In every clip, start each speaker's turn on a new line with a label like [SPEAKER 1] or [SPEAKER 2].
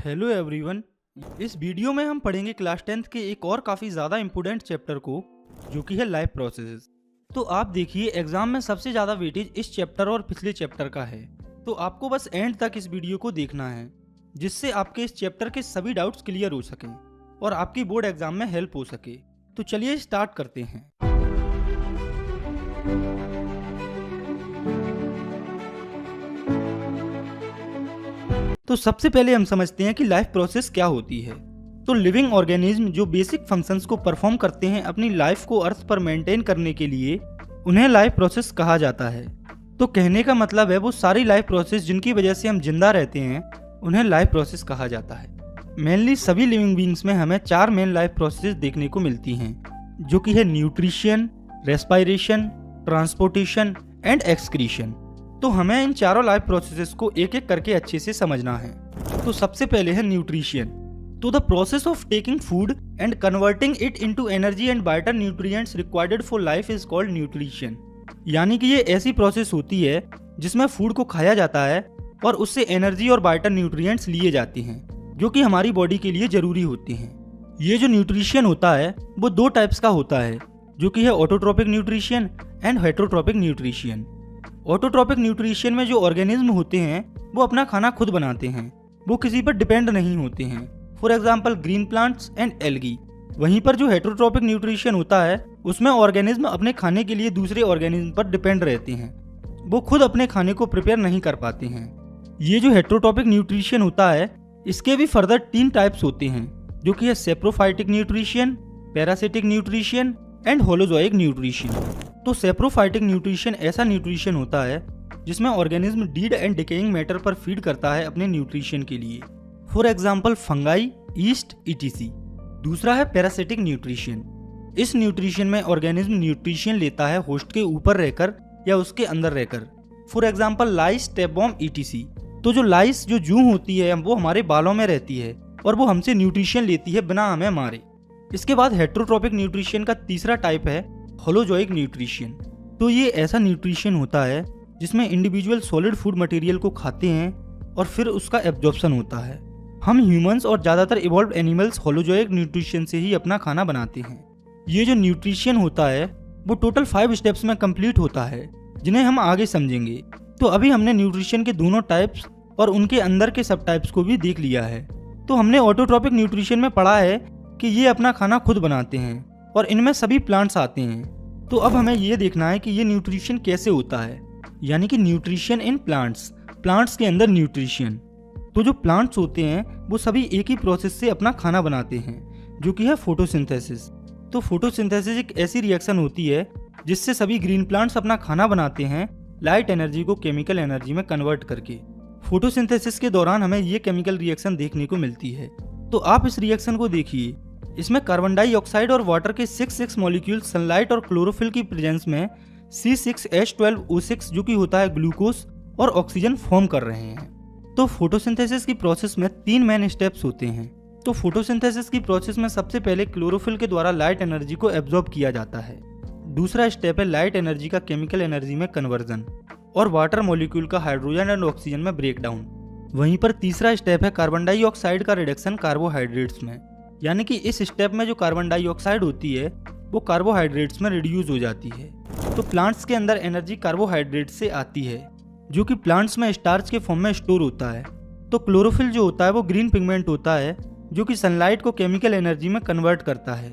[SPEAKER 1] Hello everyone. इस video में हम पढ़ेंगे क्लास 10th के एक और काफ़ी ज़्यादा इम्पोर्टेंट चैप्टर को, जो कि है लाइफ प्रोसेसेस। तो आप देखिए, एग्जाम में सबसे ज़्यादा वेटेज इस चैप्टर और पिछले चैप्टर का है। तो आपको बस एंड तक इस वीडियो को देखना है, जिससे आपके इस चैप्टर के सभी डाउट्स क्लियर हो सकें और आपकी बोर्ड एग्जाम में हेल्प हो सके। तो चलिए स्टार्ट करते हैं। तो सबसे पहले हम समझते हैं कि लाइफ प्रोसेस क्या होती है। तो लिविंग ऑर्गेनिज्म जो बेसिक फंक्शंस को परफॉर्म करते हैं अपनी लाइफ को अर्थ पर मेंटेन करने के लिए, उन्हें लाइफ प्रोसेस कहा जाता है। तो कहने का मतलब है वो सारी लाइफ प्रोसेस जिनकी वजह से हम जिंदा रहते हैं, उन्हें लाइफ प्रोसेस कहा जाता है। मेनली सभी लिविंग बींग्स में हमें 4 मेन लाइफ प्रोसेस देखने को मिलती हैं, जो कि है nutrition, respiration, transportation and excretion. तो हमें इन चारों लाइफ प्रोसेसेस को एक एक करके अच्छे से समझना है। तो सबसे पहले है न्यूट्रिशन। तो the process of taking food and converting it into energy and vital nutrients required for life is called nutrition. यानी कि ये ऐसी प्रोसेस होती है जिसमें फूड को खाया जाता है और उससे एनर्जी और वाइटल न्यूट्रिएंट्स लिए जाते हैं, जो कि हमारी बॉडी के लिए जरूरी होते हैं। ये जो न्यूट्रिशन होता है वो 2 टाइप्स का होता है, जो कि है autotrophic nutrition and heterotrophic nutrition. Autotrophic nutrition में जो ऑर्गेनिज्म होते हैं वो अपना खाना खुद बनाते हैं, वो किसी पर डिपेंड नहीं होते हैं। For example green plants and algae. वहीं पर जो हेटरोट्रोपिक न्यूट्रिशन होता है उसमें ऑर्गेनिज्म अपने खाने के लिए दूसरे ऑर्गेनिज्म पर डिपेंड रहते हैं, वो खुद अपने खाने को प्रिपेयर नहीं कर पाते हैं। ये जो हेटरोट्रोपिक न्यूट्रिशन होता है इसके भी फर्दर 3 टाइप्स होते हैं, जो कि है saprophytic nutrition, parasitic nutrition and holozoic nutrition. तो सेप्रोफाइटिक न्यूट्रिशन ऐसा न्यूट्रिशन होता है जिसमें organism dead and decaying matter पर फीड करता है अपने न्यूट्रिशन के लिए। For example fungi, yeast, ETC. दूसरा है पैरासिटिक न्यूट्रिशन। इस न्यूट्रिशन में ऑर्गेनिज्म न्यूट्रिशन लेता है होस्ट के ऊपर रहकर या उसके अंदर रहकर। For example lice, tapeworm, etc. तो जो लाइस जो जूं होती है वो हमारे बालों में रहती है और वो हमसे न्यूट्रिशन लेती है बिना हमें मारे। इसके बाद हेटरोट्रोपिक न्यूट्रिशन का तीसरा टाइप है होलोजोइक न्यूट्रिशन। तो ये ऐसा न्यूट्रिशन होता है जिसमें इंडिविजुअल सॉलिड फूड मटेरियल को खाते हैं और फिर उसका एब्जॉर्प्शन होता है। हम ह्यूमंस और ज़्यादातर इवॉल्व्ड एनिमल्स होलोजोइक न्यूट्रिशन से ही अपना खाना बनाते हैं। ये जो न्यूट्रिशन होता है वो टोटल 5 स्टेप्स में कंप्लीट होता है, जिन्हें हम आगे समझेंगे। तो अभी हमने न्यूट्रिशन के दोनों टाइप्स और उनके अंदर के सब टाइप्स को भी देख लिया है। तो हमने ऑटोट्रोपिक न्यूट्रिशन में पढ़ा है कि ये अपना खाना खुद बनाते हैं और इनमें सभी प्लांट्स आते हैं। तो अब हमें ये देखना है कि ये न्यूट्रिशन कैसे होता है, यानी कि न्यूट्रिशन इन प्लांट्स, प्लांट्स के अंदर न्यूट्रिशन। तो जो प्लांट्स होते हैं वो सभी एक ही प्रोसेस से अपना खाना बनाते हैं, जो कि है फोटोसिंथेसिस। तो फोटोसिंथेसिस एक ऐसी रिएक्शन होती है जिससे सभी ग्रीन प्लांट्स अपना खाना बनाते हैं, लाइट एनर्जी को केमिकल एनर्जी में कन्वर्ट करके। फोटोसिंथेसिस के दौरान हमें ये केमिकल रिएक्शन देखने को मिलती है। तो आप इस रिएक्शन को देखिए, इसमें कार्बन डाइऑक्साइड और वाटर के 6 मॉलिक्यूल सनलाइट और क्लोरोफिल की प्रेजेंस में C6H12O6 जो कि होता है ग्लूकोज और ऑक्सीजन फॉर्म कर रहे हैं। तो फोटोसिंथेसिस की प्रोसेस में 3 मेन स्टेप्स होते हैं। तो फोटोसिंथेसिस की प्रोसेस में सबसे पहले क्लोरोफिल के द्वारा लाइट एनर्जी को एब्जॉर्ब किया जाता है। दूसरा स्टेप है लाइट एनर्जी का केमिकल एनर्जी में कन्वर्जन और वाटर मॉलिक्यूल का हाइड्रोजन एंड ऑक्सीजन में ब्रेकडाउन। वहीं पर तीसरा स्टेप है कार्बन डाइऑक्साइड का रिडक्शन कार्बोहाइड्रेट्स में, यानी कि इस स्टेप में जो कार्बन डाइऑक्साइड होती है वो कार्बोहाइड्रेट्स में रिड्यूस हो जाती है। तो प्लांट्स के अंदर एनर्जी कार्बोहाइड्रेट से आती है, जो कि प्लांट्स में स्टार्च के फॉर्म में स्टोर होता है। तो क्लोरोफिल जो होता है वो ग्रीन पिगमेंट होता है, जो कि सनलाइट को केमिकल एनर्जी में कन्वर्ट करता है।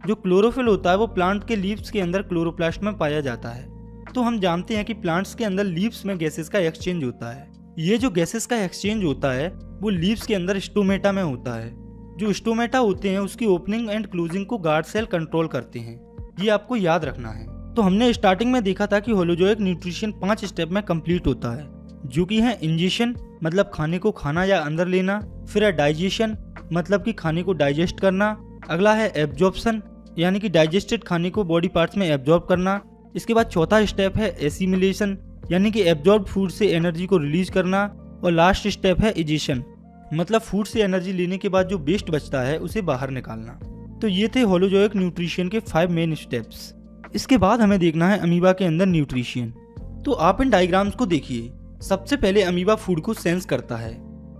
[SPEAKER 1] जो क्लोरोफिल होता है वो प्लांट के लीव्स के अंदर क्लोरोप्लास्ट में पाया जाता है। तो हम जानते हैं कि प्लांट्स के अंदर लीव्स में गैसेस का एक्सचेंज होता है। ये जो गैसेस का एक्सचेंज होता है वो लीव्स के अंदर स्टोमेटा में होता है। जो स्टोमेटा होते हैं उसकी ओपनिंग एंड क्लोजिंग को गार्ड सेल कंट्रोल करते हैं, ये आपको याद रखना है। तो हमने स्टार्टिंग में देखा था कि होलोजोइक न्यूट्रिशन 5 स्टेप में कंप्लीट होता है, जो कि है इंजेशन, मतलब खाने को खाना या अंदर लेना। फिर है डाइजेशन, मतलब कि खाने को डाइजेस्ट करना। अगला है एब्जॉर्प्शन, यानी कि डाइजेस्टेड खाने को बॉडी पार्ट्स में एब्जॉर्ब करना। इसके बाद चौथा स्टेप है एसिमिलेशन, यानी कि एब्जॉर्ब फूड से एनर्जी को रिलीज करना। और लास्ट स्टेप है इजेशन, मतलब फूड से एनर्जी लेने के बाद जो वेस्ट बचता है उसे बाहर निकालना। तो ये थे होलोजोइक न्यूट्रिशन के 5 मेन स्टेप्स। इसके बाद हमें देखना है अमीबा के अंदर न्यूट्रिशन। तो आप इन डायग्राम्स को देखिए। सबसे पहले अमीबा फूड को सेंस करता है,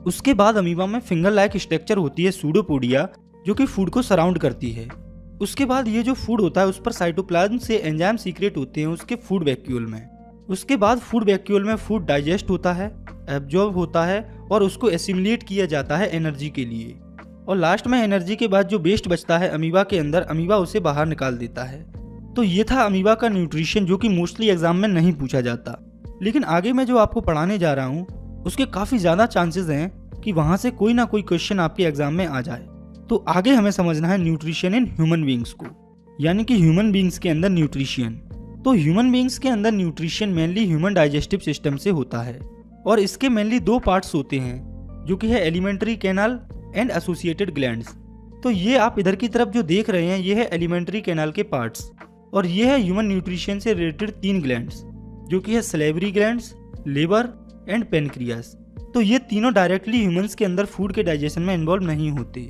[SPEAKER 1] उसके बाद अमीबा में फिंगर लाइक स्ट्रक्चर होती है सूडोपोडिया, जो कि फूड को सराउंड करती है। उसके बाद ये जो फूड होता है उस पर साइटोप्लाज्म से एंजाइम सीक्रेट होते हैं उसके फूड वैक्यूल में। उसके बाद फूड वैक्यूल में फूड डाइजेस्ट होता है, एब्जॉर्ब होता है और उसको एसिमिलेट किया जाता है एनर्जी के लिए। और लास्ट में एनर्जी के बाद जो वेस्ट बचता है अमीबा के अंदर, अमीबा उसे बाहर निकाल देता है। तो ये था अमीबा का न्यूट्रिशन, जो कि मोस्टली एग्जाम में नहीं पूछा जाता। लेकिन आगे मैं जो आपको पढ़ाने जा रहा हूँ उसके काफ़ी ज़्यादा चांसेस हैं कि वहाँ से कोई ना कोई क्वेश्चन आपके एग्जाम में आ जाए। तो आगे हमें समझना है न्यूट्रिशन इन ह्यूमन बींग्स को, यानी कि ह्यूमन बींग्स के अंदर न्यूट्रिशन। तो ह्यूमन बींग्स के अंदर nutrition mainly human digestive system से होता है और इसके मेनली दो पार्ट्स होते हैं, जो कि है alimentary canal and associated glands. तो ये आप इधर की तरफ जो देख रहे हैं ये है एलिमेंट्री कैनाल के पार्ट्स, और ये है ह्यूमन न्यूट्रिशन से रिलेटेड 3 ग्लैंड्स, जो कि है salivary glands, liver and pancreas. तो ये तीनों डायरेक्टली ह्यूमंस के अंदर फूड के डाइजेशन में इन्वॉल्व नहीं होते,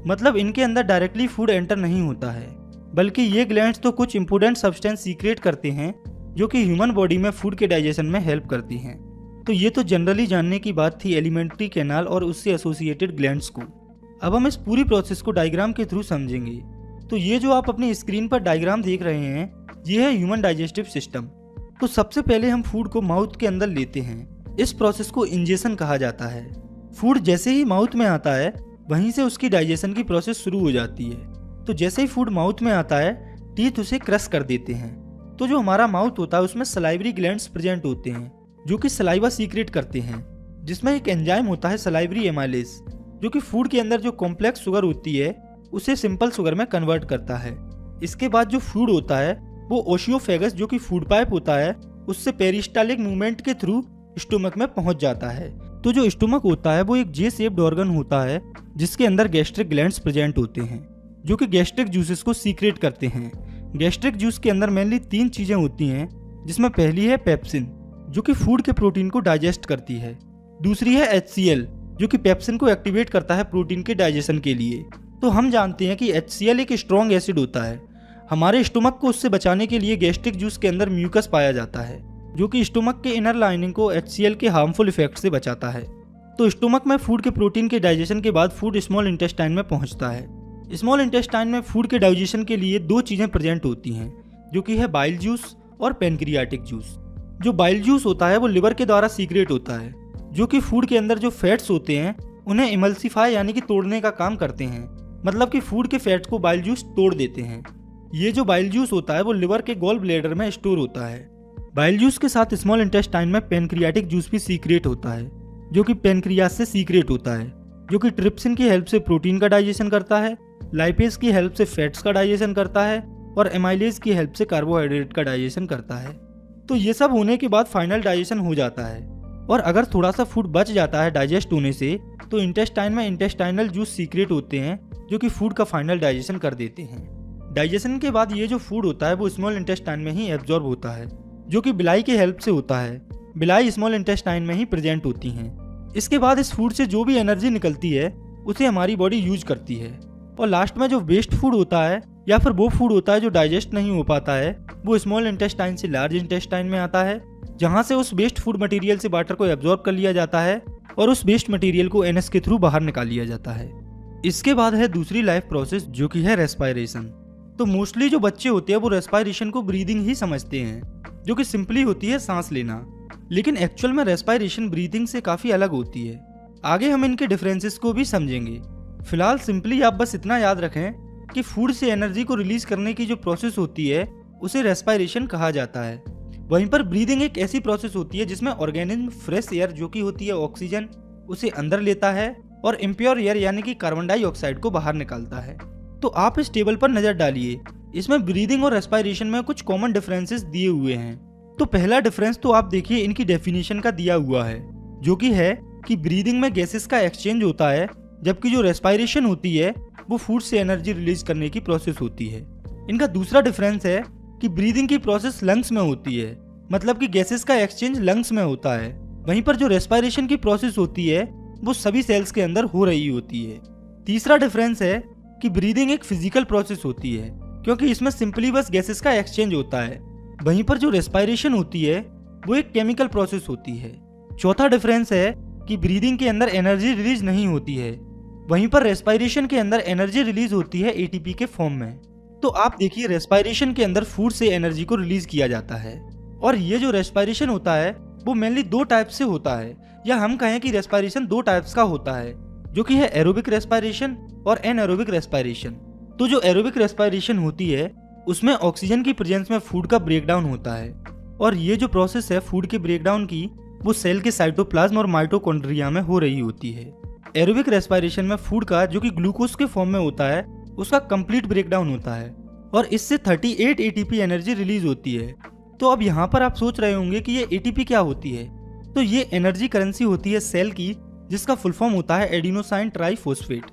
[SPEAKER 1] मतलब इनके अंदर डायरेक्टली फूड एंटर नहीं होता है, बल्कि ये ग्लैंड्स तो कुछ इंपोर्टेंट सब्सटेंस सीक्रेट करते हैं जो कि ह्यूमन बॉडी में फूड के डाइजेशन में हेल्प करती हैं। तो ये तो जनरली जानने की बात थी एलिमेंट्री कैनाल और उससे एसोसिएटेड ग्लैंड्स को। अब हम इस पूरी प्रोसेस को डायग्राम के थ्रू समझेंगे। तो ये जो आप अपनी स्क्रीन पर डायग्राम देख रहे हैं ये है ह्यूमन डाइजेस्टिव सिस्टम। तो सबसे पहले हम फूड को माउथ के अंदर लेते हैं। इस प्रोसेस को इंजेशन कहा जाता है। फूड जैसे ही माउथ में आता है वहीं से उसकी डाइजेशन की प्रोसेस शुरू हो जाती है। तो जैसे ही फूड माउथ में आता है टीथ उसे क्रश कर देते हैं। तो जो हमारा माउथ होता है उसमें सलाइवरी ग्लैंड्स प्रेजेंट होते हैं जो कि सलाइवा सीक्रेट करते हैं, जिसमें एक एंजाइम होता है सलाइवरी एमाइलेज, जो कि फूड के अंदर जो कॉम्प्लेक्स शुगर होती है उसे सिंपल शुगर में कन्वर्ट करता है। इसके बाद जो फूड होता है वो ओशियोफेगस, जो कि फूड पाइप होता है, उससे पेरिस्टालिक मूवमेंट के थ्रू स्टोमक में पहुंच जाता है। तो जो स्टोमक होता है वो एक जे शेप्ड ऑर्गन होता है जिसके अंदर गैस्ट्रिक ग्लैंड्स प्रेजेंट होते हैं, जो कि गैस्ट्रिक जूसेस को सीक्रेट करते हैं। गैस्ट्रिक जूस के अंदर मेनली 3 चीजें होती हैं, जिसमें पहली है पेप्सिन, जो कि फूड के प्रोटीन को डाइजेस्ट करती है। दूसरी है HCl, जो कि पेप्सिन को एक्टिवेट करता है प्रोटीन के डाइजेशन के लिए। तो हम जानते हैं कि HCl एक स्ट्रॉन्ग एसिड होता है। हमारे स्टोमक को उससे बचाने के लिए गैस्ट्रिक जूस के अंदर म्यूकस पाया जाता है, जो कि स्टोमक के इनर लाइनिंग को HCl के हार्मफुल इफेक्ट से बचाता है। तो स्टोमक में फूड के प्रोटीन के डाइजेशन के बाद फूड स्मॉल इंटेस्टाइन में पहुंचता है। स्मॉल इंटेस्टाइन में फूड के डाइजेशन के लिए 2 चीजें प्रेजेंट होती हैं, जो कि है बाइल जूस और पेनक्रियाटिक जूस। जो बाइल जूस होता है वो लिवर के द्वारा सीक्रेट होता है, जो कि फूड के अंदर जो फैट्स होते हैं उन्हें इमल्सिफाई यानी कि तोड़ने का काम करते हैं, मतलब कि फूड के फैट्स को बाइल जूस तोड़ देते हैं। ये जो बाइल जूस होता है वो लिवर के गॉल ब्लैडर में स्टोर होता है। बाइल जूस के साथ स्मॉल इंटेस्टाइन में पेनक्रियाटिक जूस भी सीक्रेट होता है, जो कि पेनक्रियास से सीक्रेट होता है, जो कि ट्रिप्सिन की हेल्प से प्रोटीन का डाइजेशन करता है, लाइपेज की हेल्प से फैट्स का डाइजेशन करता है और एमाइलेज की हेल्प से कार्बोहाइड्रेट का डाइजेशन करता है। तो ये सब होने के बाद फाइनल डाइजेशन हो जाता है, और अगर थोड़ा सा फूड बच जाता है डाइजेस्ट होने से तो इंटेस्टाइन में इंटेस्टाइनल जूस सीक्रेट होते हैं, जो कि फूड का फाइनल डाइजेशन कर देते हैं। डाइजेशन के बाद ये जो फूड होता है वो स्मॉल इंटेस्टाइन में ही एब्जॉर्ब होता है, जो कि बिलाई की हेल्प से होता है। बिलाई स्मॉल इंटेस्टाइन में ही प्रेजेंट होती हैं। इसके बाद इस फूड से जो भी एनर्जी निकलती है उसे हमारी बॉडी यूज करती है, और लास्ट में जो वेस्ट फूड होता है या फिर वो फूड होता है जो डाइजेस्ट नहीं हो पाता है वो स्मॉल इंटेस्टाइन से लार्ज इंटेस्टाइन में आता है, जहाँ से उस वेस्ट फूड मटेरियल से वाटर को एब्जॉर्ब कर लिया जाता है और उस वेस्ट मटेरियल को एनएस के थ्रू बाहर निकाल लिया जाता है। इसके बाद है दूसरी लाइफ प्रोसेस, जो कि है रेस्पायरेशन। तो मोस्टली जो बच्चे होते हैं वो रेस्पायरेशन को ब्रीदिंग ही समझते हैं, जो कि सिंपली होती है सांस लेना, लेकिन एक्चुअल में रेस्पायरेशन ब्रीदिंग से काफी अलग होती है। आगे हम इनके डिफरेंसेस को भी समझेंगे। फिलहाल सिंपली आप बस इतना याद रखें कि फूड से एनर्जी को रिलीज करने की जो प्रोसेस होती है उसे रेस्पायरेशन कहा जाता है। वहीं पर ब्रीदिंग एक ऐसी प्रोसेस होती है जिसमें ऑर्गेनिज्म फ्रेश एयर, जो कि होती है ऑक्सीजन, उसे अंदर लेता है और इम्प्योर एयर यानी कि कार्बन डाइऑक्साइड को बाहर निकालता है। तो आप इस टेबल पर नजर डालिए, इसमें ब्रीदिंग और रेस्पायरेशन में कुछ कॉमन डिफरेंसेस दिए हुए हैं। तो पहला डिफरेंस तो आप देखिए इनकी डेफिनेशन का दिया हुआ है, जो कि है कि ब्रीदिंग में गैसेस का एक्सचेंज होता है, जबकि जो रेस्पायरेशन होती है वो फूड से एनर्जी रिलीज करने की प्रोसेस होती है। इनका दूसरा डिफरेंस है कि ब्रीदिंग की प्रोसेस लंग्स में होती है, मतलब कि गैसेस का एक्सचेंज लंग्स में होता है, वहीं पर जो रेस्पायरेशन की प्रोसेस होती है वो सभी सेल्स के अंदर हो रही होती है। तीसरा डिफरेंस है कि ब्रीदिंग एक फिजिकल प्रोसेस होती है, क्योंकि इसमें सिंपली बस गैसेस का एक्सचेंज होता है, वहीं पर जो रेस्पायरेशन होती है वो एक केमिकल प्रोसेस होती है। चौथा डिफरेंस है कि ब्रीदिंग के अंदर एनर्जी रिलीज नहीं होती है, वहीं पर रेस्पिरेशन के अंदर एनर्जी रिलीज होती है एटीपी के फॉर्म में। तो आप देखिए रेस्पिरेशन के अंदर फूड से एनर्जी को रिलीज किया जाता है, और ये जो रेस्पिरेशन होता है वो मेनली दो टाइप से होता है, या हम कहें कि रेस्पिरेशन दो टाइप्स का होता है, जो कि है एरोबिक रेस्पिरेशन और एनएरोबिक रेस्पिरेशन। तो जो एरोबिक रेस्पिरेशन होती है उसमें ऑक्सीजन की प्रेजेंस में फूड का ब्रेकडाउन होता है, और ये जो प्रोसेस है फूड के ब्रेकडाउन की वो सेल के साइटोप्लाज्म और माइटोकॉन्ड्रिया में हो रही होती है। एरोबिक रेस्पिरेशन में फूड का जो कि ग्लूकोज के फॉर्म में होता है उसका कंप्लीट ब्रेकडाउन होता है, और इससे 38 एटीपी एनर्जी रिलीज होती है। तो अब यहाँ पर आप सोच रहे होंगे कि ये एटीपी क्या होती है। तो ये एनर्जी करेंसी होती है सेल की, जिसका फुल फॉर्म होता है एडिनोसाइन ट्राइफॉस्फेट।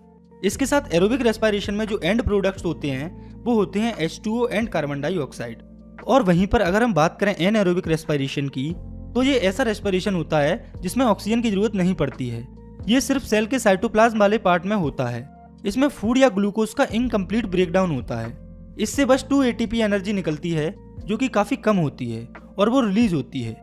[SPEAKER 1] इसके साथ एरोबिक रेस्पिरेशन में जो एंड प्रोडक्ट्स होते हैं वो होते हैं H2O एंड कार्बन डाइऑक्साइड। और वहीं पर अगर हम बात करें एनएरोबिक रेस्पिरेशन की, तो ये ऐसा रेस्पिरेशन होता है जिसमें ऑक्सीजन की जरूरत नहीं पड़ती है। ये सिर्फ सेल के साइटोप्लाज्म वाले पार्ट में होता है। इसमें फूड या ग्लूकोज का इनकम्प्लीट ब्रेकडाउन होता है। इससे बस 2 एटीपी एनर्जी निकलती है, जो कि काफी कम होती है, और वो रिलीज होती है।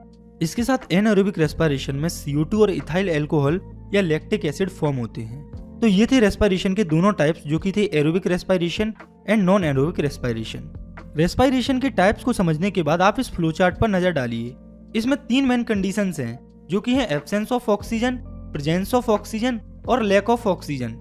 [SPEAKER 1] इसके साथ एनएरोबिक रेस्पिरेशन में CO2 और इथाइल अल्कोहल या लैक्टिक एसिड फॉर्म होते हैं। तो ये थे रेस्पिरेशन के दोनों टाइप्स, जो कि थे aerobic respiration and non aerobic respiration. Respiration के टाइप्स को समझने के बाद आप इस फ्लो चार्ट पर नजर डालिए। इसमें 3 मेन कंडीशंस हैं, जो कि हैं absence of oxygen, presence of oxygen और लैक ऑफ ऑक्सीजन।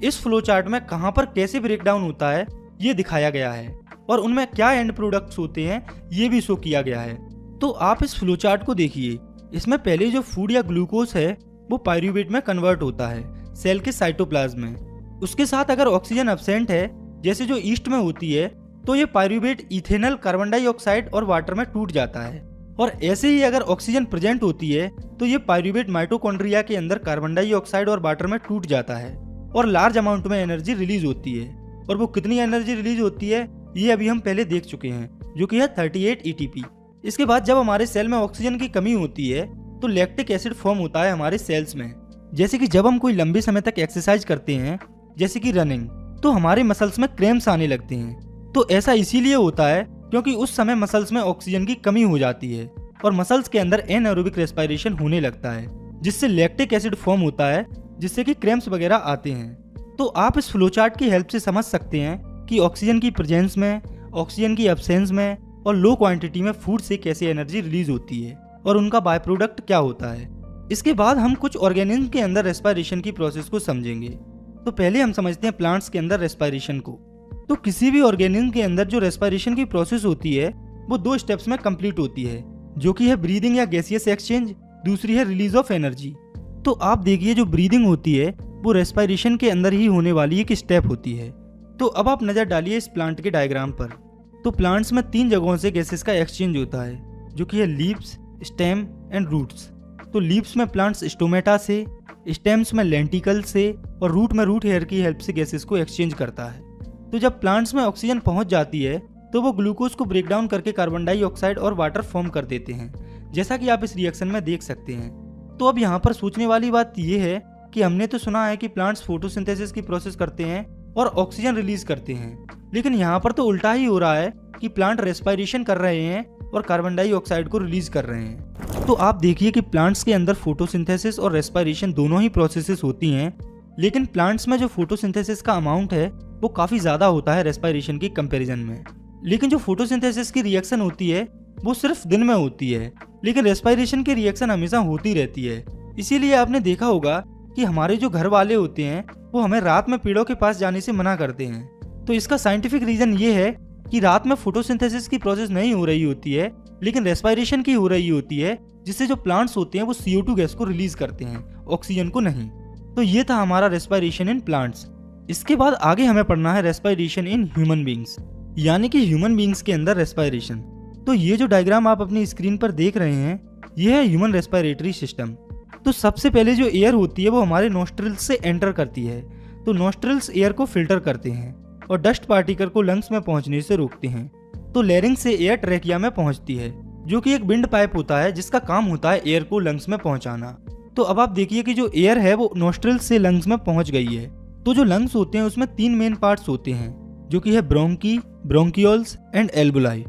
[SPEAKER 1] इस फ्लो चार्ट में कहां पर कैसे ब्रेकडाउन होता है ये दिखाया गया है, और उनमें क्या एंड प्रोडक्ट्स होते हैं ये भी शो किया गया है। तो आप इस फ्लो चार्ट को देखिए। इसमें पहले जो फूड या ग्लूकोज है वो पायरूवेट में कन्वर्ट होता है सेल के साइटोप्लाज्म में। उसके साथ अगर ऑक्सीजन एब्सेंट है, जैसे जो ईस्ट में होती है, तो ये पायरूवेट इथेनॉल, कार्बन डाइऑक्साइड और वाटर में टूट जाता है। और ऐसे ही अगर ऑक्सीजन प्रेजेंट होती है तो ये पायरूवेट माइटोकॉन्ड्रिया के अंदर कार्बन डाइऑक्साइड और वाटर में टूट जाता है, और लार्ज अमाउंट में एनर्जी रिलीज होती है। और वो कितनी एनर्जी रिलीज होती है ये अभी हम पहले देख चुके हैं, जो कि है 38 एटीपी। इसके बाद जब हमारे सेल में ऑक्सीजन की कमी होती है तो लैक्टिक एसिड फॉर्म होता है हमारे सेल्स में। जैसे कि जब हम कोई लंबे समय तक एक्सरसाइज करते हैं, जैसे कि रनिंग, तो हमारे मसल्स में क्रैम्प्स आने लगते हैं। तो ऐसा इसीलिए होता है क्योंकि उस समय मसल्स में ऑक्सीजन की कमी हो जाती है, और मसल्स के अंदर एनएरोबिक रेस्पिरेशन होने लगता है, जिससे लैक्टिक एसिड फॉर्म होता है, जिससे कि क्रैम्प्स वगैरह आते हैं। तो आप इस फ्लो चार्ट की हेल्प से समझ सकते हैं कि ऑक्सीजन की प्रेजेंस में, ऑक्सीजन की एब्सेंस में और लो क्वांटिटी में फूड से कैसे एनर्जी रिलीज होती है, और उनका बाय प्रोडक्ट क्या होता है। इसके बाद हम कुछ ऑर्गेनिज्म के अंदर रेस्पिरेशन की प्रोसेस को समझेंगे। तो पहले हम समझते हैं प्लांट्स के अंदर रेस्पिरेशन को। तो किसी भी ऑर्गेनिज्म के अंदर जो रेस्पिरेशन की प्रोसेस होती है वो 2 स्टेप्स में कंप्लीट होती है, जो कि है ब्रीदिंग या गैसियस एक्सचेंज, दूसरी है रिलीज ऑफ एनर्जी। तो आप देखिए जो ब्रीदिंग होती है वो रेस्पिरेशन के अंदर ही होने वाली एक स्टेप होती है। तो अब आप नजर डालिए इस प्लांट के डायग्राम पर। तो प्लांट्स में 3 जगहों से गैसेस का एक्सचेंज होता है, जो कि है लीव्स, स्टेम एंड रूट्स। तो लीव्स में प्लांट्स स्टोमेटा से, स्टेम्स में लेंटिकल से, और रूट में रूट हेयर की हेल्प से गैसेस को एक्सचेंज करता है। तो जब प्लांट्स में ऑक्सीजन पहुंच जाती है तो वो ग्लूकोज को ब्रेक डाउन करके कार्बन डाइऑक्साइड और वाटर फॉर्म कर देते हैं, जैसा कि आप इस रिएक्शन में देख सकते हैं। तो अब यहाँ पर सोचने वाली बात ये है कि हमने तो सुना है कि प्लांट्स फोटोसिंथेसिस की प्रोसेस करते हैं और ऑक्सीजन रिलीज करते हैं, लेकिन यहाँ पर तो उल्टा ही हो रहा है कि प्लांट रेस्पिरेशन कर रहे हैं और कार्बन डाइऑक्साइड को रिलीज कर रहे हैं। तो आप देखिए कि प्लांट्स के अंदर फोटोसिंथेसिस और रेस्पिरेशन दोनों ही प्रोसेसेस होती हैं, लेकिन प्लांट्स में जो फोटोसिंथेसिस का अमाउंट है वो काफी ज्यादा होता है रेस्पिरेशन की कंपैरिजन में। लेकिन जो फोटोसिंथेसिस की रिएक्शन होती है वो सिर्फ दिन में होती है, लेकिन रेस्पिरेशन की रिएक्शन हमेशा होती रहती है। इसीलिए आपने देखा होगा कि हमारे जो घर वाले होते हैं वो हमें रात में पेड़ों के पास जाने से मना करते हैं। तो इसका साइंटिफिक रीजन ये है कि रात में फोटोसिंथेसिस की प्रोसेस नहीं हो रही होती है, लेकिन रेस्पिरेशन की हो रही होती है, जिससे जो प्लांट्स होते हैं वो CO2 गैस को रिलीज करते हैं, ऑक्सीजन को नहीं। तो ये था हमारा रेस्पिरेशन इन प्लांट्स। इसके बाद आगे हमें पढ़ना है रेस्पिरेशन इन ह्यूमन बींग्स, यानी कि ह्यूमन बींग्स के अंदर रेस्पिरेशन। तो ये जो डायग्राम आप अपनी स्क्रीन पर देख रहे हैं ये है ह्यूमन रेस्पिरेटरी सिस्टम। तो सबसे पहले जो एयर होती है वो हमारे नोस्ट्रिल्स से एंटर करती है। तो नोस्ट्रिल्स एयर को फिल्टर करते हैं और डस्ट पार्टिकल को लंग्स में पहुंचने से रोकते हैं। तो लैरिंक्स से एयर ट्रैकिया में पहुंचती है, जो कि एक विंड पाइप होता है जिसका काम होता है एयर को लंग्स में पहुंचाना। तो अब आप देखिए कि जो एयर है वो नोस्ट्रिल्स से लंग्स में पहुंच गई है। तो जो लंग्स होते हैं उसमें 3 मेन पार्ट्स होते हैं, जो कि है ब्रोंकी, ब्रोंकियोल्स एंड एल्बुलाई।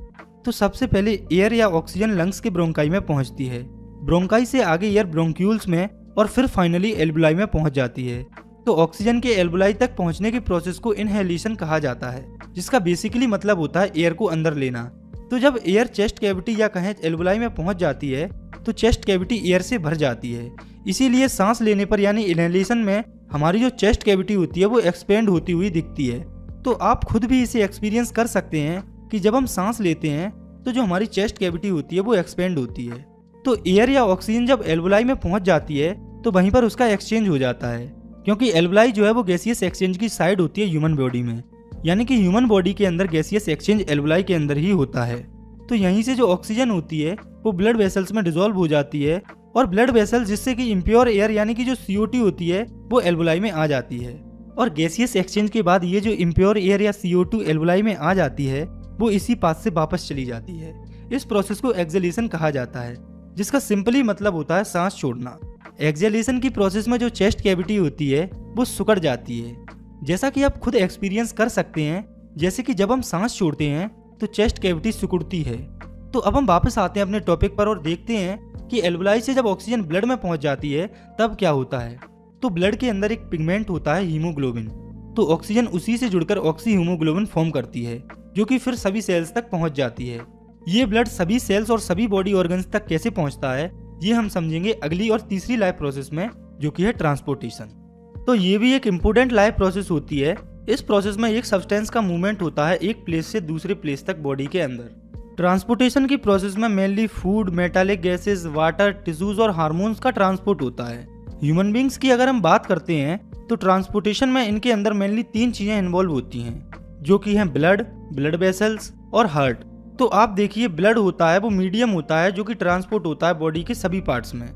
[SPEAKER 1] तो सबसे पहले एयर या ऑक्सीजन लंग्स के ब्रोंकाई में पहुंचती है। ब्रोंकाई से आगे एयर ब्रोंक्यूल्स में और फिर फाइनली एल्वुलाई में पहुंच जाती है। तो ऑक्सीजन के एल्वुलाई तक पहुंचने की प्रोसेस को इनहेलेशन कहा जाता है, जिसका बेसिकली मतलब होता है एयर को अंदर लेना। तो जब एयर चेस्ट कैविटी या कहें एल्वुलाई में पहुंच जाती है तो चेस्ट कैविटी एयर से भर जाती है। इसीलिए सांस लेने पर यानी इनहेलेशन में हमारी जो चेस्ट कैविटी होती है वो एक्सपेंड होती हुई दिखती है। तो आप खुद भी इसे एक्सपीरियंस कर सकते हैं कि जब हम सांस लेते हैं तो जो हमारी चेस्ट कैविटी होती है वो एक्सपेंड होती है। तो एयर या ऑक्सीजन जब एल्वुलाई में पहुंच जाती है तो वहीं पर उसका एक्सचेंज हो जाता है, क्योंकि एल्वुलाई जो है वो गैसियस एक्सचेंज की साइड होती है ह्यूमन बॉडी में, यानी कि ह्यूमन बॉडी के अंदर गैसियस एक्सचेंज एल्वुलाई के अंदर ही होता है। तो यहीं से जो ऑक्सीजन होती है वो ब्लड वेसल्स में डिसॉल्व हो जाती है और ब्लड वेसल्स जिससे कि इम्प्योर एयर यानी कि जो CO2 होती है वो एल्वुलाई में आ जाती है। और गैसियस एक्सचेंज के बाद ये जो इम्प्योर एयर या CO2 एल्वुलाई में आ जाती है वो इसी पाथ से वापस चली जाती है। इस प्रोसेस को एक्सहेलेशन कहा जाता है, जिसका सिंपली मतलब होता है सांस छोड़ना। एक्सहेलेशन की प्रोसेस में जो चेस्ट कैविटी होती है वो सिकुड़ जाती है, जैसा कि आप खुद एक्सपीरियंस कर सकते हैं। जैसे कि जब हम सांस छोड़ते हैं तो चेस्ट कैविटी सिकुड़ती है। तो अब हम वापस आते हैं अपने टॉपिक पर और देखते हैं कि एल्वुलाई से जब ऑक्सीजन ब्लड में पहुंच जाती है तब क्या होता है। तो ब्लड के अंदर एक पिगमेंट होता है हीमोग्लोबिन। तो ऑक्सीजन उसी से जुड़कर ऑक्सी हीमोग्लोबिन फॉर्म करती है, जो कि फिर सभी सेल्स तक पहुंच जाती है। ये ब्लड सभी सेल्स और सभी बॉडी ऑर्गन्स तक कैसे पहुंचता है ये हम समझेंगे अगली और तीसरी लाइफ प्रोसेस में, जो कि है ट्रांसपोर्टेशन। तो ये भी एक इम्पोर्टेंट लाइफ प्रोसेस होती है। इस प्रोसेस में एक सब्सटेंस का मूवमेंट होता है एक प्लेस से दूसरे प्लेस तक बॉडी के अंदर। ट्रांसपोर्टेशन की प्रोसेस में mainly food, metallic gases, water, tissues और हार्मोन्स का ट्रांसपोर्ट होता है। ह्यूमन बींग्स की अगर हम बात करते हैं तो ट्रांसपोर्टेशन में इनके अंदर मेनली 3 चीजें इन्वॉल्व होती हैं, जो कि हैं ब्लड, ब्लड वेसल्स और हार्ट। तो आप देखिए ब्लड होता है वो मीडियम होता है जो कि ट्रांसपोर्ट होता है बॉडी के सभी पार्ट्स में।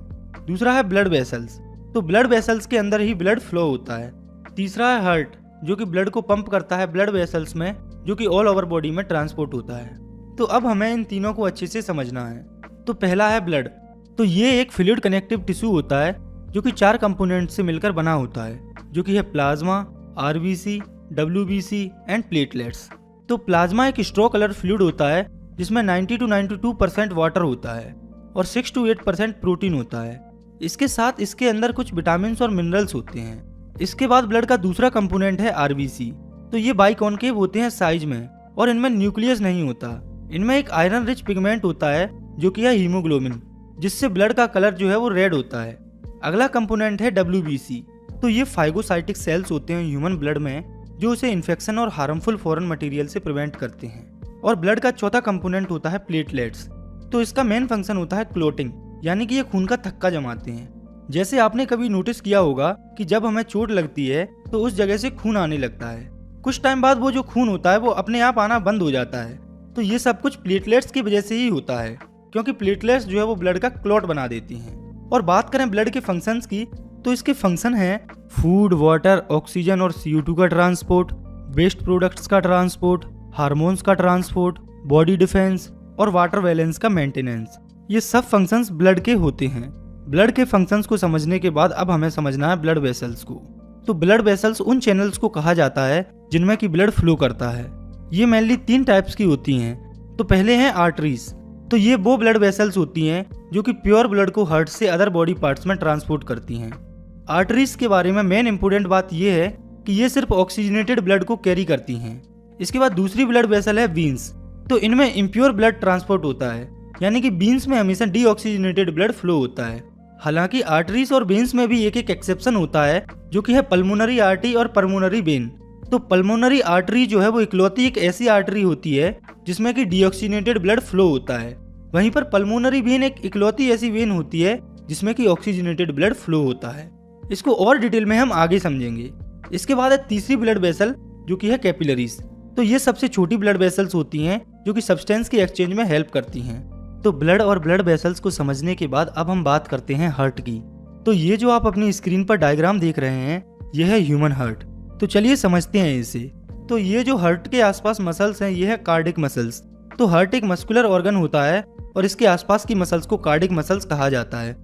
[SPEAKER 1] दूसरा है ब्लड वेसल्स, तो ब्लड वेसल्स के अंदर ही ब्लड फ्लो होता है। तीसरा है हार्ट, जो कि ब्लड को पंप करता है ब्लड वेसल्स में, जो कि ऑल ओवर बॉडी में ट्रांसपोर्ट होता है। तो अब हमें इन तीनों को अच्छे से समझना है। तो पहला है ब्लड। तो ये एक फ्लूइड कनेक्टिव टिश्यू होता है जो कि 4 कंपोनेंट से मिलकर बना होता है, जो कि है plasma, RBC, WBC and platelets. तो प्लाज्मा एक स्ट्रॉ कलर फ्लूइड होता है जिसमें 90 to 92% वाटर होता है और 6 to 8% प्रोटीन होता है। इसके साथ इसके अंदर कुछ विटामिन और मिनरल्स होते हैं। इसके बाद ब्लड का दूसरा कंपोनेंट है RBC। तो ये बाइकॉन्केव होते हैं साइज में और इनमें न्यूक्लियस नहीं होता। इनमें एक आयरन रिच पिगमेंट होता है जो कि है हीमोग्लोबिन, जिससे ब्लड का कलर जो है वो रेड होता है। अगला कंपोनेंट है WBC। तो ये फाइगोसाइटिक सेल्स होते हैं ह्यूमन ब्लड में, जो उसे इन्फेक्शन और हार्मफुल फॉरेन मटेरियल से प्रिवेंट करते हैं। और ब्लड का चौथा कंपोनेंट होता है प्लेटलेट्स। तो इसका मेन फंक्शन होता है क्लोटिंग, यानी कि ये खून का थक्का जमाते हैं। जैसे आपने कभी नोटिस किया होगा कि जब हमें चोट लगती है तो उस जगह से खून आने लगता है। कुछ टाइम बाद वो जो खून होता है वो अपने आप आना बंद हो जाता है। तो ये सब कुछ प्लेटलेट्स की वजह से ही होता है, क्योंकि प्लेटलेट्स जो है वो ब्लड का क्लॉट बना देती हैं। और बात करें ब्लड के फंक्शंस की, तो इसके फंक्शन हैं फूड, वाटर, ऑक्सीजन और CO2 का ट्रांसपोर्ट, वेस्ट प्रोडक्ट्स का ट्रांसपोर्ट, हार्मोन्स का ट्रांसपोर्ट, बॉडी डिफेंस और वाटर बैलेंस का मेंटेनेंस। ये सब फंक्शंस ब्लड के होते हैं। ब्लड के फंक्शंस को समझने के बाद अब हमें समझना है ब्लड वेसल्स को। तो ब्लड वेसल्स उन चैनल्स को कहा जाता है जिनमें कि ब्लड फ्लो करता है। ये मेनली 3 टाइप्स की होती हैं। तो पहले हैं आर्टरीज। तो ये वो ब्लड वेसल्स होती हैं जो कि प्योर ब्लड को हार्ट से अदर बॉडी पार्ट्स में ट्रांसपोर्ट करती हैं। आर्टरीज के बारे में मेन इंपोर्टेंट बात यह है कि ये सिर्फ ऑक्सीजनेटेड ब्लड को कैरी करती हैं। इसके बाद दूसरी ब्लड वेसल है वीन्स। तो इनमें इम्प्योर ब्लड ट्रांसपोर्ट होता है, यानी कि बीन्स में हमेशा डीऑक्सीजनेटेड ब्लड फ्लो होता है। हालांकि आर्टरीज और वेन्स में भी एक एक्सेप्शन होता है, जो कि है पल्मोनरी आर्टरी और पल्मोनरी वेन। तो पल्मोनरी आर्टरी जो है वो इकलौती एक ऐसी आर्टरी होती है जिसमें कि डीऑक्सीजनेटेड ब्लड फ्लो होता है। वहीं पर पल्मोनरी वेन एक इकलौती ऐसी वेन होती है जिसमें कि ऑक्सीजनेटेड ब्लड फ्लो होता है। इसको और डिटेल में हम आगे समझेंगे। इसके बाद है तीसरी ब्लड वेसल, जो कि है कैपिलरीज। तो ये सबसे छोटी ब्लड वेसल्स होती हैं जो कि सब्सटेंस के एक्सचेंज में हेल्प करती हैं। तो ब्लड और ब्लड वेसल्स को समझने के बाद अब हम बात करते हैं हार्ट की। तो ये जो आप अपनी स्क्रीन पर डायग्राम देख रहे हैं यह है ह्यूमन हार्ट। तो चलिए समझते हैं इसे। तो ये जो हार्ट के आसपास मसल्स हैं ये है कार्डिक मसल्स। तो हार्ट एक मस्कुलर ऑर्गन होता है और इसके आसपास की मसल्स को कार्डिक मसल्स कहा जाता है।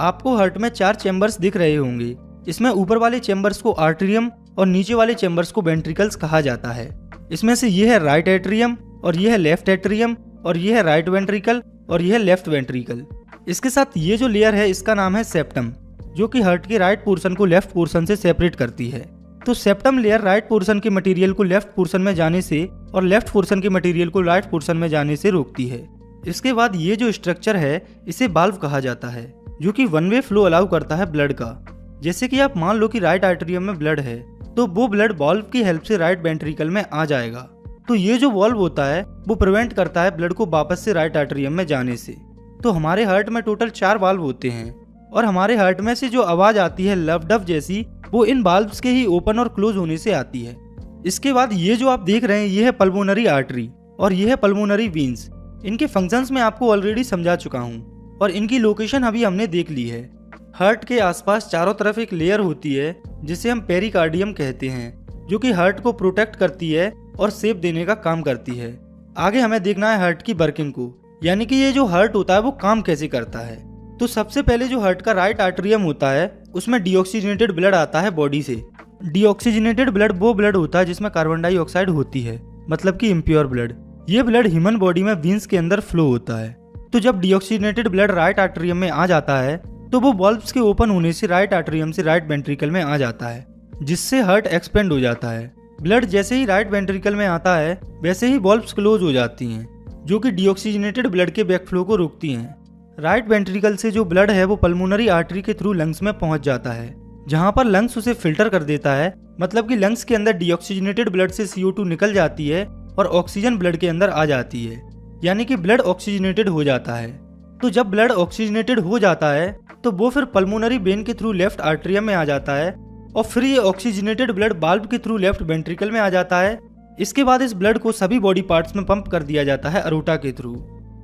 [SPEAKER 1] आपको हार्ट में 4 चैम्बर्स दिख रहे होंगे। इसमें ऊपर वाले चैम्बर्स को आर्टेरियम और नीचे वाले चैम्बर्स को वेंट्रिकल्स कहा जाता है। इसमें से ये है राइट एट्रियम और ये है लेफ्ट एट्रियम और ये है राइट वेंट्रिकल और ये है लेफ्ट वेंट्रिकल। इसके साथ ये जो लेयर है इसका नाम है सेप्टम। जो कि हार्ट के राइट पोर्शन को लेफ्ट पोर्शन से सेपरेट करती है। तो सेप्टम लेयर राइट पोर्शन के मटेरियल को लेफ्ट पोर्शन में जाने से और लेफ्ट पोर्शन के मटेरियल को राइट पोर्शन में जाने से रोकती है। इसके बाद ये जो स्ट्रक्चर है इसे वाल्व कहा जाता है, जो कि वन वे फ्लो अलाउ करता है ब्लड का। जैसे कि आप मान लो कि राइट आर्टरियम में ब्लड है, तो वो ब्लड वाल्व की हेल्प से राइट वेंट्रिकल में आ जाएगा। तो ये जो वाल्व होता है वो प्रिवेंट करता है ब्लड को वापस से राइट आर्टरियम में जाने से। तो हमारे हार्ट में टोटल 4 वाल्व होते हैं और हमारे हार्ट में से जो आवाज आती है लव डव जैसी, वो इन वाल्व्स के ही ओपन और क्लोज होने से आती है। इसके बाद ये जो आप देख रहे हैं ये है पल्मोनरी आर्टरी और ये है पल्मोनरी वेन्स। इनके फंक्शंस मैं आपको ऑलरेडी समझा चुका हूँ और इनकी लोकेशन अभी हमने देख ली है। हार्ट के आसपास चारों तरफ एक लेयर होती है जिसे हम पेरिकार्डियम कहते हैं, जो कि हार्ट को प्रोटेक्ट करती है और शेप देने का काम करती है। आगे हमें देखना है हार्ट की वर्किंग को, यानी कि ये जो हार्ट होता है वो काम कैसे करता है। तो सबसे पहले जो हार्ट का राइट आर्टरियम होता है उसमें डीऑक्सीजनेटेड ब्लड आता है बॉडी से। डीऑक्सीजनेटेड ब्लड वो ब्लड होता है जिसमें कार्बन डाइऑक्साइड होती है, मतलब कि इम्प्योर ब्लड। ये ब्लड ह्यूमन बॉडी में वेन्स के अंदर फ्लो होता है। तो जब डीऑक्सीजनेटेड ब्लड राइट आर्टरियम में आ जाता है तो वो वाल्व्स के ओपन होने से राइट आर्टरियम से राइट वेंट्रिकल में आ जाता है, जिससे हार्ट एक्सपेंड हो जाता है। ब्लड जैसे ही राइट वेंट्रिकल में आता है वैसे ही वाल्व्स क्लोज हो जाती हैं, जो कि डीऑक्सीजनेटेड ब्लड के बैकफ्लो को रोकती हैं। राइट वेंट्रिकल से जो ब्लड है वो पल्मोनरी आर्टरी के थ्रू लंग्स में पहुंच जाता है, जहां पर लंग्स उसे फिल्टर कर देता है। मतलब कि लंग्स के अंदर डीऑक्सीजनेटेड ब्लड से CO2 निकल जाती है और ऑक्सीजन ब्लड के अंदर आ जाती है, यानी कि ब्लड ऑक्सीजनेटेड हो जाता है। तो जब ब्लड ऑक्सीजनेटेड हो जाता है तो वो फिर पल्मोनरी वेन के थ्रू लेफ्ट आर्टरियम में आ जाता है और फिर ये ऑक्सीजनेटेड ब्लड वाल्व के थ्रू लेफ्ट वेंट्रिकल में आ जाता है। इसके बाद इस ब्लड को सभी बॉडी पार्ट्स में पंप कर दिया जाता है अरोटा के थ्रू।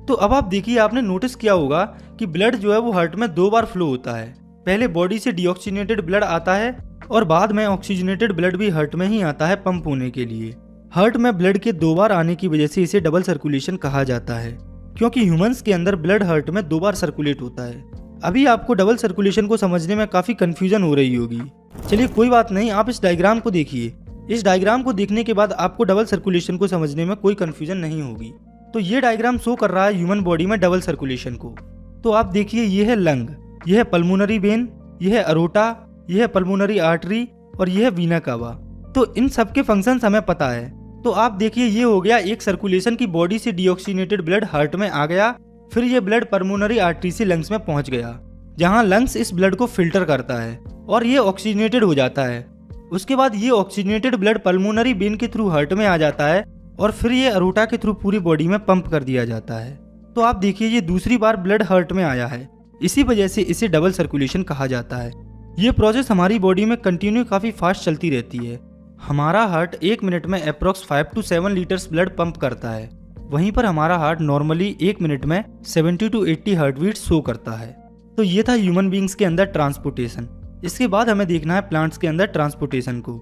[SPEAKER 1] तो अब आप देखिए, आपने नोटिस किया होगा कि ब्लड जो है वो हार्ट में 2 बार फ्लो होता है। पहले बॉडी से डीऑक्सीजनेटेड ब्लड आता है और बाद में ऑक्सीजनेटेड ब्लड भी हार्ट में ही आता है पंप होने के लिए। हार्ट में ब्लड के 2 बार आने की वजह से इसे डबल सर्कुलेशन कहा जाता है, क्योंकि ह्यूमंस के अंदर ब्लड हार्ट में 2 बार सर्कुलेट होता है। अभी आपको डबल सर्कुलेशन को समझने में काफी कंफ्यूजन हो रही होगी। चलिए कोई बात नहीं, आप इस डायग्राम को देखिए। इस डायग्राम को देखने के बाद आपको डबल सर्कुलेशन को समझने में कोई कंफ्यूजन नहीं होगी। तो ये डायग्राम शो कर रहा है ह्यूमन बॉडी में डबल सर्कुलेशन को। तो आप देखिए, ये है लंग, ये है पल्मोनरी वेन, ये है अरोटा, ये है पल्मोनरी आर्टरी और ये है वीना कावा। तो इन सब के फंक्शंस हमें पता है। तो आप देखिए, ये हो गया एक सर्कुलेशन की बॉडी से डीऑक्सीजनेटेड ब्लड हार्ट में आ गया, फिर ये ब्लड पल्मोनरी आर्टरी से लंग्स में पहुंच गया, जहां लंग्स इस ब्लड को फिल्टर करता है और ये ऑक्सीजनेटेड हो जाता है। उसके बाद ये ऑक्सीजनेटेड ब्लड पल्मोनरी वेन के थ्रू हार्ट में आ जाता है और फिर ये अरोटा के थ्रू पूरी बॉडी में पंप कर दिया जाता है। तो आप देखिए, ये दूसरी बार ब्लड हार्ट में आया है, इसी वजह से इसे डबल सर्कुलेशन कहा जाता है। ये प्रोसेस हमारी बॉडी में कंटिन्यू काफी फास्ट चलती रहती है। हमारा हार्ट 1 मिनट में approx 5 to 7 litres blood pump करता है, वहीं पर हमारा हार्ट नॉर्मली 1 मिनट में 70 to 80 हार्ट बीट शो करता है। तो ये था ह्यूमन बींग्स के अंदर ट्रांसपोर्टेशन। इसके बाद हमें देखना है प्लांट्स के अंदर ट्रांसपोर्टेशन को।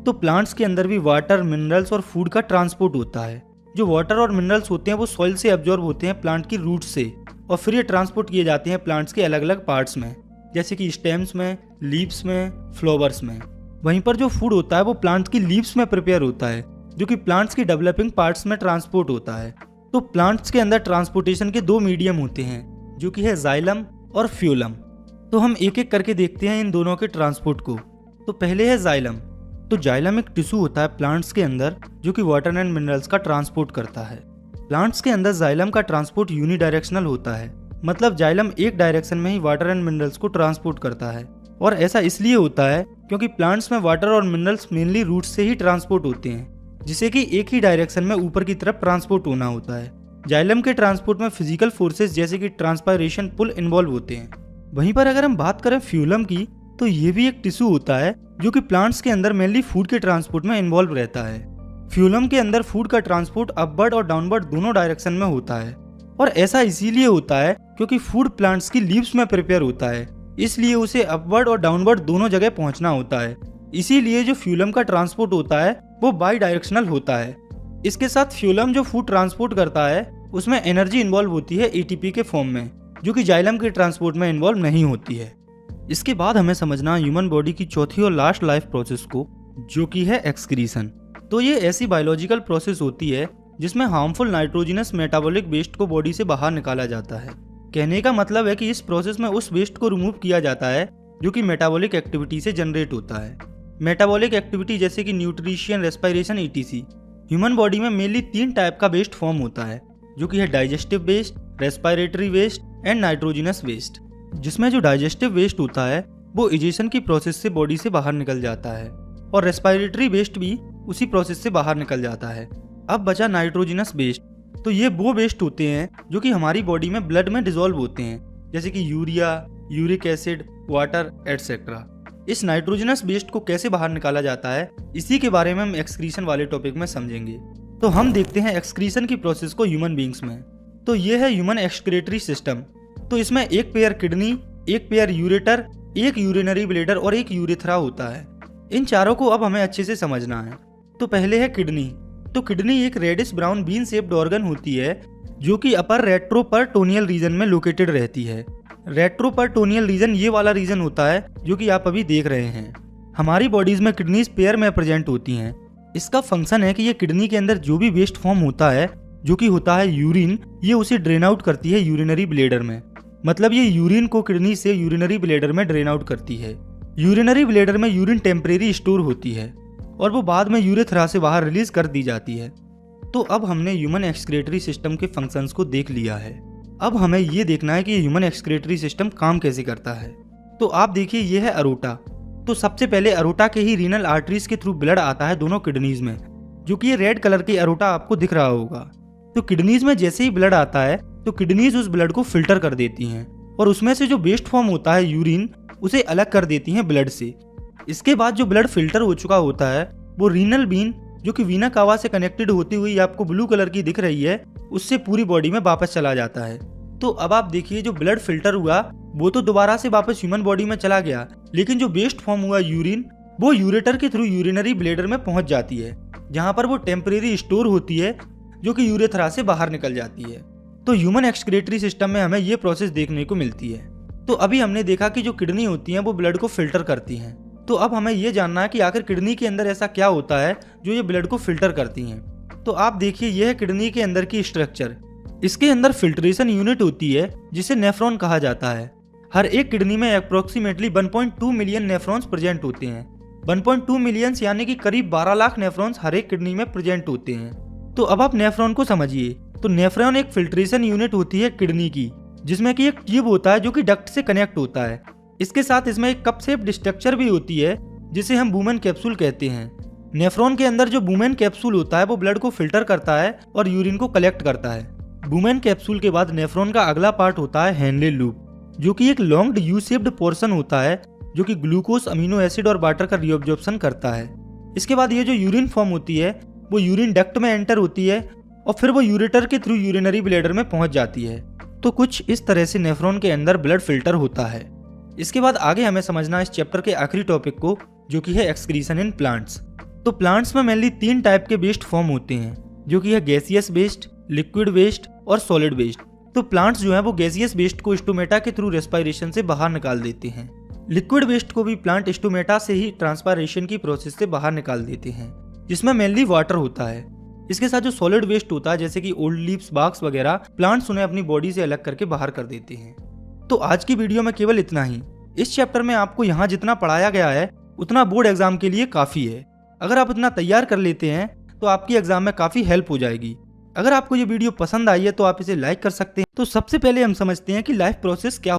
[SPEAKER 1] तो प्लांट्स के अंदर भी वाटर, मिनरल्स और फूड का ट्रांसपोर्ट होता है। जो वाटर और मिनरल्स होते हैं वो सॉइल से एब्जॉर्ब होते हैं प्लांट की रूट से और फिर ये ट्रांसपोर्ट किए जाते हैं प्लांट्स के अलग अलग पार्ट्स में, जैसे कि स्टेम्स में, लीव्स में, फ्लावर्स में। वहीं पर जो फूड होता है वो प्लांट्स की लीव्स में प्रिपेयर होता है, जो कि प्लांट्स की डेवलपिंग पार्ट्स में ट्रांसपोर्ट होता है। तो प्लांट्स के अंदर ट्रांसपोर्टेशन के 2 मीडियम होते हैं, जो कि है जाइलम और फ्यूलम। तो हम एक एक करके देखते हैं इन दोनों के ट्रांसपोर्ट को। तो पहले है जाइलम। तो जाइलम एक टिश्यू होता है प्लांट्स के अंदर, जो कि वाटर एंड मिनरल्स का ट्रांसपोर्ट करता है। प्लांट्स के अंदर जाइलम का ट्रांसपोर्ट यूनिडायरेक्शनल होता है, मतलब जाइलम एक डायरेक्शन में ही वाटर एंड मिनरल्स को ट्रांसपोर्ट करता है। और ऐसा इसलिए होता है क्योंकि प्लांट्स में वाटर और मिनरल्स मेनली रूट्स से ही ट्रांसपोर्ट होते हैं, जिसे कि एक ही डायरेक्शन में ऊपर की तरफ ट्रांसपोर्ट होना होता है। जाइलम के ट्रांसपोर्ट में फिजिकल फोर्सेस जैसे कि ट्रांसपायरेशन, पुल इन्वॉल्व होते हैं। वहीं पर अगर हम बात करें फ्यूलम की, तो ये भी एक टिश्यू होता है जो कि प्लांट्स के अंदर मेनली फूड के ट्रांसपोर्ट में इन्वॉल्व रहता है। फ्यूलम के अंदर फूड का ट्रांसपोर्ट अपवर्ड और डाउनवर्ड दोनों डायरेक्शन में होता है, और ऐसा इसीलिए होता है क्योंकि फूड प्लांट्स की लीव्स में प्रिपेयर होता है, इसलिए उसे अपवर्ड और डाउनवर्ड दोनों जगह पहुंचना होता है। इसीलिए जो फ्यूलम का ट्रांसपोर्ट होता है वो बाई डायरेक्शनल होता है। इसके साथ फ्यूलम जो फूड ट्रांसपोर्ट करता है उसमें एनर्जी इन्वॉल्व होती है ATP के फॉर्म में, जो कि जाइलम के ट्रांसपोर्ट में इन्वॉल्व नहीं होती है। इसके बाद हमें समझना ह्यूमन बॉडी की चौथी और लास्ट लाइफ प्रोसेस को, जो कि है एक्सक्रीशन। तो ये ऐसी बायोलॉजिकल प्रोसेस होती है जिसमें हार्मफुल नाइट्रोजिनस मेटाबॉलिक वेस्ट को बॉडी से बाहर निकाला जाता है। कहने का मतलब है कि इस प्रोसेस में उस वेस्ट को रिमूव किया जाता है जो कि मेटाबॉलिक एक्टिविटी से जनरेट होता है। मेटाबॉलिक एक्टिविटी जैसे कि nutrition, respiration, ETC. Human body में मेनली 3 टाइप का वेस्ट फॉर्म होता है, जो कि है digestive waste, respiratory waste and nitrogenous waste. जिसमें जो डाइजेस्टिव वेस्ट होता है वो इजेशन की प्रोसेस से बॉडी से बाहर निकल जाता है और रेस्पिरेटरी वेस्ट भी उसी प्रोसेस से बाहर निकल जाता है। अब बचा नाइट्रोजिनस वेस्ट। तो ये वो वेस्ट होते हैं जो कि हमारी बॉडी में ब्लड में डिसॉल्व होते हैं, जैसे कि urea, uric acid, water etcetera. इस नाइट्रोजनस वेस्ट को कैसे बाहर निकाला जाता है, इसी के बारे में हम एक्सक्रीशन वाले टॉपिक में समझेंगे। तो हम देखते हैं एक्सक्रीशन की प्रोसेस को ह्यूमन बींग्स में। तो ये है ह्यूमन एक्सक्रीटरी सिस्टम। तो इसमें एक पेयर किडनी, एक पेयर यूरेटर, एक यूरिनरी ब्लैडर और एक यूरेथ्रा होता है। इन चारों को अब हमें अच्छे से समझना है। तो पहले है किडनी। तो किडनी एक reddish brown bean shaped organ होती है जो कि अपर रेट्रोपर्टोनियल रीजन में लोकेटेड रहती है। रेट्रोपर्टोनियल रीजन ये वाला रीजन होता है जो कि आप अभी देख रहे हैं। हमारी बॉडीज में किडनीज पेयर में प्रेजेंट होती हैं। इसका फंक्शन है कि ये किडनी के अंदर जो भी वेस्ट फॉर्म होता है, जो कि होता है यूरिन, ये उसे ड्रेन आउट करती है यूरिनरी ब्लैडर में। मतलब ये यूरिन को किडनी से यूरिनरी ब्लैडर में ड्रेन आउट करती है। यूरिनरी ब्लैडर में यूरिन टेम्परेरी स्टोर होती है और वो बाद में यूरेथ्रा से बाहर रिलीज कर दी जाती है। तो अब हमने ह्यूमन एक्सक्रीटरी सिस्टम के फंक्शंस को देख लिया है। अब हमें ये देखना है कि ये ह्यूमन एक्सक्रीटरी सिस्टम काम कैसे करता है। तो आप देखिए, ये है अरोटा। तो सबसे पहले अरोटा के ही रीनल आर्टरीज के थ्रू ब्लड आता है दोनों किडनीज में, जो कि ये रेड कलर की अरोटा आपको दिख रहा होगा। तो किडनीज में जैसे ही ब्लड आता है तो किडनीज उस ब्लड को फिल्टर कर देती हैं और उसमें से जो वेस्ट फॉर्म होता है यूरिन, उसे अलग कर देती हैं ब्लड से। इसके बाद जो ब्लड फिल्टर हो चुका होता है वो रीनल बीन, जो कि वीना कावा से कनेक्टेड होती हुई आपको ब्लू कलर की दिख रही है, उससे पूरी बॉडी में वापस चला जाता है। तो अब आप देखिए, जो ब्लड फिल्टर हुआ वो तो दोबारा से वापस ह्यूमन बॉडी में चला गया, लेकिन जो वेस्ट फॉर्म हुआ यूरिन, वो यूरेटर के थ्रू यूरिनरी ब्लैडर में पहुंच जाती है, जहां पर वो टेम्परेरी स्टोर होती है, जो कि यूरेथ्रा से बाहर निकल जाती है। तो ह्यूमन एक्सक्रीटरी सिस्टम में हमें ये प्रोसेस देखने को मिलती है। तो अभी हमने देखा कि जो किडनी होती है वो ब्लड को फिल्टर करती हैं। तो अब हमें ये जानना है कि आखिर किडनी के अंदर ऐसा क्या होता है जो ये ब्लड को फिल्टर करती हैं। तो आप देखिए, यह है किडनी के अंदर की स्ट्रक्चर। इसके अंदर फिल्ट्रेशन यूनिट होती है जिसे नेफ्रॉन कहा जाता है। हर एक किडनी में अप्रोक्सीमेटली 1.2 मिलियन नेफ्रॉन्स प्रेजेंट होते हैं। 1.2 मिलियन यानी कि करीब 12 लाख नेफ्रॉन्स हर एक किडनी में प्रेजेंट होते हैं। तो अब आप नेफ्रॉन को समझिए। तो नेफ्रॉन एक फिल्ट्रेशन यूनिट होती है किडनी की, जिसमें कि एक ट्यूब होता है जो कि डक्ट से कनेक्ट होता है। इसके साथ इसमें एक कप शेप्ड स्ट्रक्चर भी होती है जिसे हम बूमेन कैप्सूल कहते हैं। नेफ्रॉन के अंदर जो बूमेन कैप्सूल होता है वो ब्लड को फिल्टर करता है और यूरिन को कलेक्ट करता है। बूमेन कैप्सूल के बाद नेफ्रॉन का अगला पार्ट होता है हेनले लूप, जो कि एक लॉन्ग यू शेप्ड पोर्शन होता है जो कि ग्लूकोज, अमीनो एसिड और वाटर का रीअब्जॉर्प्शन करता है। इसके बाद ये जो यूरिन फॉर्म होती है वो यूरिन डक्ट में एंटर होती है और फिर वो यूरेटर के थ्रू यूरिनरी ब्लैडर में पहुंच जाती है। तो कुछ इस तरह से नेफ्रॉन के अंदर ब्लड फिल्टर होता है। इसके बाद आगे हमें समझना है इस चैप्टर के आखिरी टॉपिक को, जो कि है एक्सक्रीशन इन प्लांट्स। तो प्लांट्स में मेनली 3 टाइप के वेस्ट फॉर्म होते हैं, जो कि है गैसियस वेस्ट, लिक्विड वेस्ट और सॉलिड वेस्ट। तो प्लांट्स जो है वो गैसियस वेस्ट को स्टोमेटा के थ्रू रेस्पिरेशन से बाहर निकाल देते हैं। लिक्विड वेस्ट को भी प्लांट स्टोमेटा से ही ट्रांसपायरेशन की प्रोसेस से बाहर निकाल देते हैं, जिसमें मेनली वाटर होता है। इसके साथ जो सॉलिड वेस्ट होता है, जैसे कि ओल्ड लीव्स, बार्क्स वगैरह, प्लांट्स उन्हें अपनी बॉडी से अलग करके बाहर कर देते हैं। तो आज की वीडियो में केवल इतना ही। इस चैप्टर में आपको यहाँ जितना पढ़ाया गया है उतना बोर्ड एग्जाम के लिए काफ़ी है। अगर आप इतना तैयार कर लेते हैं तो आपकी एग्जाम में काफ़ी हेल्प हो जाएगी। अगर आपको ये वीडियो पसंद आई है तो आप इसे लाइक कर सकते हैं। तो सबसे पहले हम समझते हैं कि लाइफ प्रोसेस क्या